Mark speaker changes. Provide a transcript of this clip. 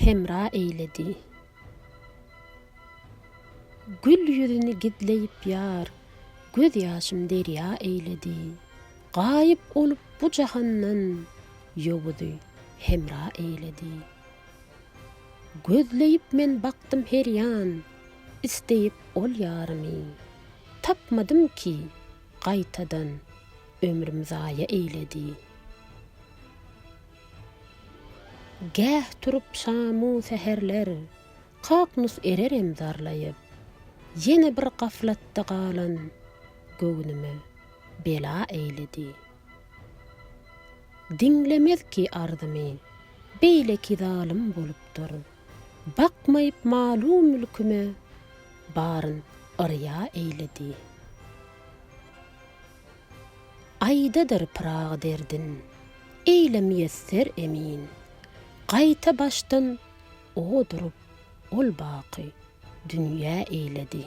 Speaker 1: hemra eyledi. Gül yüzünü gidleyip yar, göz ýaşym derya eyledi. Gaýyp olup bu jahandan ýogudy, hemra eyledi. Gözleyip men baktım her yan, isteyip ol ýarymy. Tapmadım ki gaýtadan ömrüm zaýa eyledi. Gäh turup şamu seherler, kaknus ererem zarlayıp, yine bir gaflatda galan göwnüme bela eyledi. Dinlemez ki ardymy, beýle ki zalim bolupdyr. Bakmayıp malum mülküme, barın arya eyledi. Aydadır pırağı derdin, eyle müyesser emin. Gaýta baştan o durup, ol baqy, dünya eyledi.